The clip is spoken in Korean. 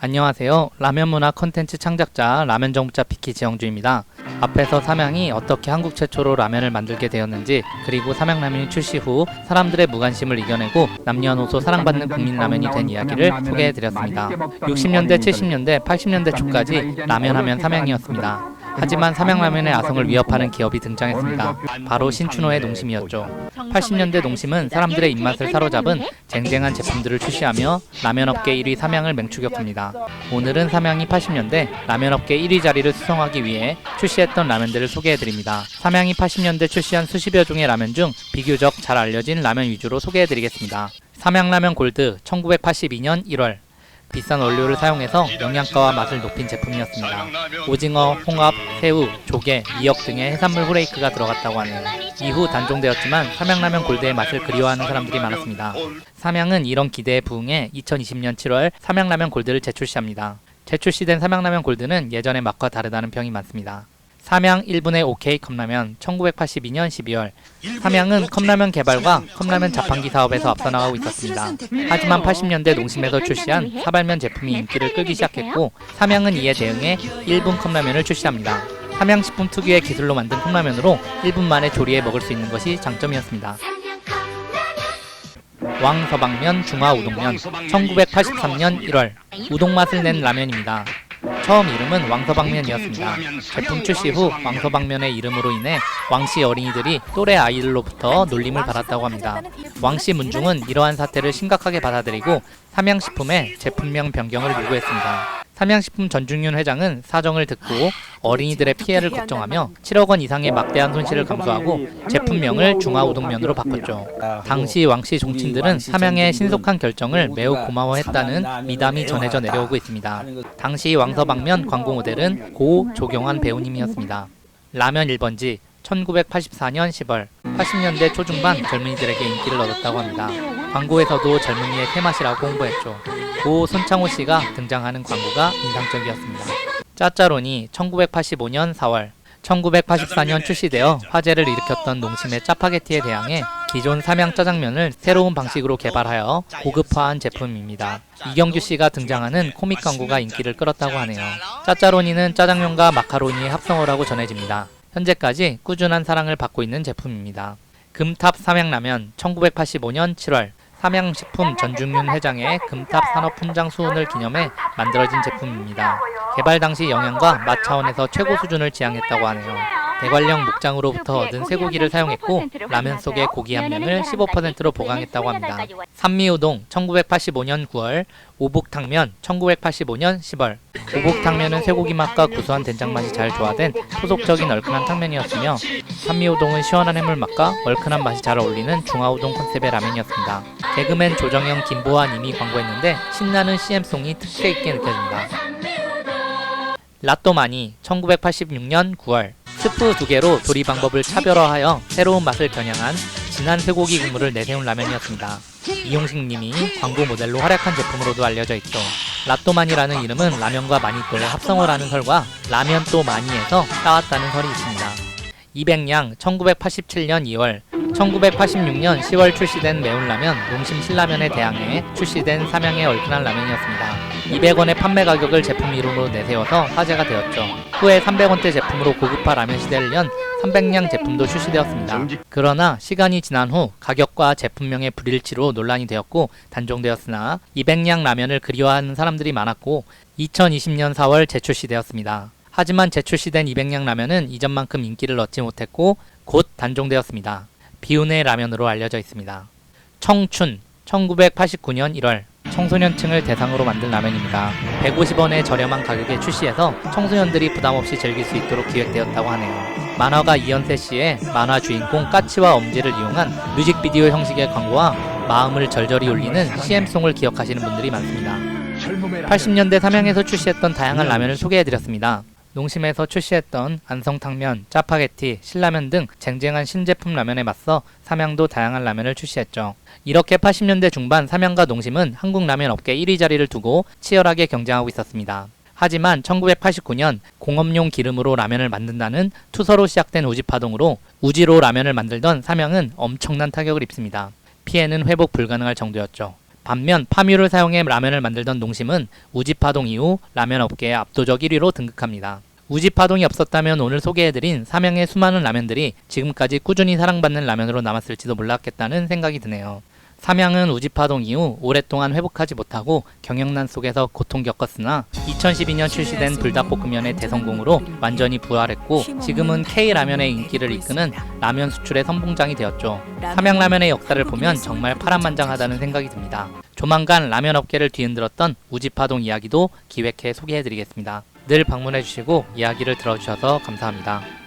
안녕하세요. 라면 문화 콘텐츠 창작자 라면 정부자 피키 지영주입니다. 앞에서 삼양이 어떻게 한국 최초로 라면을 만들게 되었는지, 그리고 삼양라면이 출시 후 사람들의 무관심을 이겨내고 남녀노소 사랑받는 국민라면이 된 이야기를 소개해드렸습니다. 60년대, 70년대, 80년대 초까지 라면 하면 삼양이었습니다. 하지만 삼양라면의 아성을 위협하는 기업이 등장했습니다. 바로 신춘호의 농심이었죠. 80년대 농심은 사람들의 입맛을 사로잡은 쟁쟁한 제품들을 출시하며 라면업계 1위 삼양을 맹추격합니다. 오늘은 삼양이 80년대 라면업계 1위 자리를 수성하기 위해 출시했던 라면들을 소개해드립니다. 삼양이 80년대 출시한 수십여 종의 라면 중 비교적 잘 알려진 라면 위주로 소개해드리겠습니다. 삼양라면 골드 1982년 1월. 비싼 원료를 사용해서 영양가와 맛을 높인 제품이었습니다. 오징어, 홍합, 새우, 조개, 미역 등의 해산물 후레이크가 들어갔다고 하네요. 이후 단종되었지만 삼양라면 골드의 맛을 그리워하는 사람들이 많았습니다. 삼양은 이런 기대에 부응해 2020년 7월 삼양라면 골드를 재출시합니다. 재출시된 삼양라면 골드는 예전의 맛과 다르다는 평이 많습니다. 삼양 1분의 5K 컵라면 1982년 12월. 삼양은 컵라면 개발과 컵라면 자판기 사업에서 앞서 나가고 있었습니다. 하지만 80년대 농심에서 출시한 사발면 제품이 인기를 끌기 시작했고, 삼양은 이에 대응해 1분 컵라면을 출시합니다. 삼양식품 특유의 기술로 만든 컵라면으로 1분 만에 조리해 먹을 수 있는 것이 장점이었습니다. 왕서방면 중화우동면 1983년 1월. 우동 맛을 낸 라면입니다. 처음 이름은 왕서방면이었습니다. 제품 출시 후 왕서방면의 이름으로 인해 왕씨 어린이들이 또래 아이들로부터 놀림을 받았다고 합니다. 왕씨 문중은 이러한 사태를 심각하게 받아들이고 삼양식품의 제품명 변경을 요구했습니다. 삼양식품 전중윤 회장은 사정을 듣고 어린이들의 피해를 걱정하며 7억 원 이상의 막대한 손실을 감수하고 제품명을 중화우동면으로 바꿨죠. 당시 왕씨 종친들은 삼양의 신속한 결정을 매우 고마워했다는 미담이 전해져 내려오고 있습니다. 당시 왕서방면 광고 모델은 고 조경환 배우님이었습니다. 라면 1번지 1984년 10월. 80년대 초중반 젊은이들에게 인기를 얻었다고 합니다. 광고에서도 젊은이의 테마시라고 홍보했죠. 고 손창호 씨가 등장하는 광고가 인상적이었습니다. 짜짜로니 1985년 4월. 1984년 출시되어 화제를 일으켰던 농심의 짜파게티에 대항해 기존 삼양 짜장면을 새로운 방식으로 개발하여 고급화한 제품입니다. 이경규 씨가 등장하는 코믹 광고가 인기를 끌었다고 하네요. 짜짜로니는 짜장면과 마카로니의 합성어라고 전해집니다. 현재까지 꾸준한 사랑을 받고 있는 제품입니다. 금탑 삼양라면 1985년 7월. 삼양식품 전중윤 회장의 금탑 산업훈장 수훈을 기념해 만들어진 제품입니다. 개발 당시 영양과 맛 차원에서 최고 수준을 지향했다고 하네요. 대관령 목장으로부터 얻은 쇠고기를 사용했고 라면 속의 고기 함량을 15%로 보강했다고 합니다. 산미우동 1985년 9월. 오복탕면 1985년 10월. 오복탕면은 쇠고기 맛과 구수한 된장 맛이 잘 조화된 토속적인 얼큰한 탕면이었으며, 산미우동은 시원한 해물 맛과 얼큰한 맛이 잘 어울리는 중화우동 컨셉의 라면이었습니다. 개그맨 조정현, 김보아님이 광고했는데 신나는 CM송이 특색 있게 느껴집니다. 라또마니 1986년 9월. 스프 2개로 조리 방법을 차별화하여 새로운 맛을 겨냥한 진한 쇠고기 국물을 내세운 라면이었습니다. 이용식님이 광고 모델로 활약한 제품으로도 알려져 있죠. 라또마니라는 이름은 라면과 마니또의 합성어라는 설과 라면 또 마니에서 따왔다는 설이 있습니다. 200냥 1987년 2월. 1986년 10월 출시된 매운라면 농심 신라면에 대항해 출시된 삼양의 얼큰한 라면이었습니다. 200원의 판매 가격을 제품 이름으로 내세워서 화제가 되었죠. 후에 300원대 제품으로 고급화 라면 시대를 연 300냥 제품도 출시되었습니다. 그러나 시간이 지난 후 가격과 제품명의 불일치로 논란이 되었고 단종되었으나 200냥 라면을 그리워하는 사람들이 많았고 2020년 4월 재출시되었습니다. 하지만 재출시된 200냥 라면은 이전만큼 인기를 얻지 못했고 곧 단종되었습니다. 비운의 라면으로 알려져 있습니다. 청춘 1989년 1월. 청소년층을 대상으로 만든 라면입니다. 150원의 저렴한 가격에 출시해서 청소년들이 부담없이 즐길 수 있도록 기획되었다고 하네요. 만화가 이연세 씨의 만화 주인공 까치와 엄지를 이용한 뮤직비디오 형식의 광고와 마음을 절절히 울리는 CM송을 기억하시는 분들이 많습니다. 80년대 삼양에서 출시했던 다양한 라면을 소개해드렸습니다. 농심에서 출시했던 안성탕면, 짜파게티, 신라면 등 쟁쟁한 신제품 라면에 맞서 삼양도 다양한 라면을 출시했죠. 이렇게 80년대 중반 삼양과 농심은 한국 라면 업계 1위 자리를 두고 치열하게 경쟁하고 있었습니다. 하지만 1989년 공업용 기름으로 라면을 만든다는 투서로 시작된 우지파동으로 우지로 라면을 만들던 삼양은 엄청난 타격을 입습니다. 피해는 회복 불가능할 정도였죠. 반면 파뮤를 사용해 라면을 만들던 농심은 우지파동 이후 라면 업계의 압도적 1위로 등극합니다. 우지파동이 없었다면 오늘 소개해드린 삼양의 수많은 라면들이 지금까지 꾸준히 사랑받는 라면으로 남았을지도 몰랐겠다는 생각이 드네요. 삼양은 우지파동 이후 오랫동안 회복하지 못하고 경영난 속에서 고통 겪었으나 2012년 출시된 불닭볶음면의 대성공으로 완전히 부활했고 지금은 K라면의 인기를 이끄는 라면 수출의 선봉장이 되었죠. 삼양라면의 역사를 보면 정말 파란만장하다는 생각이 듭니다. 조만간 라면 업계를 뒤흔들었던 우지파동 이야기도 기획해 소개해드리겠습니다. 늘 방문해주시고 이야기를 들어주셔서 감사합니다.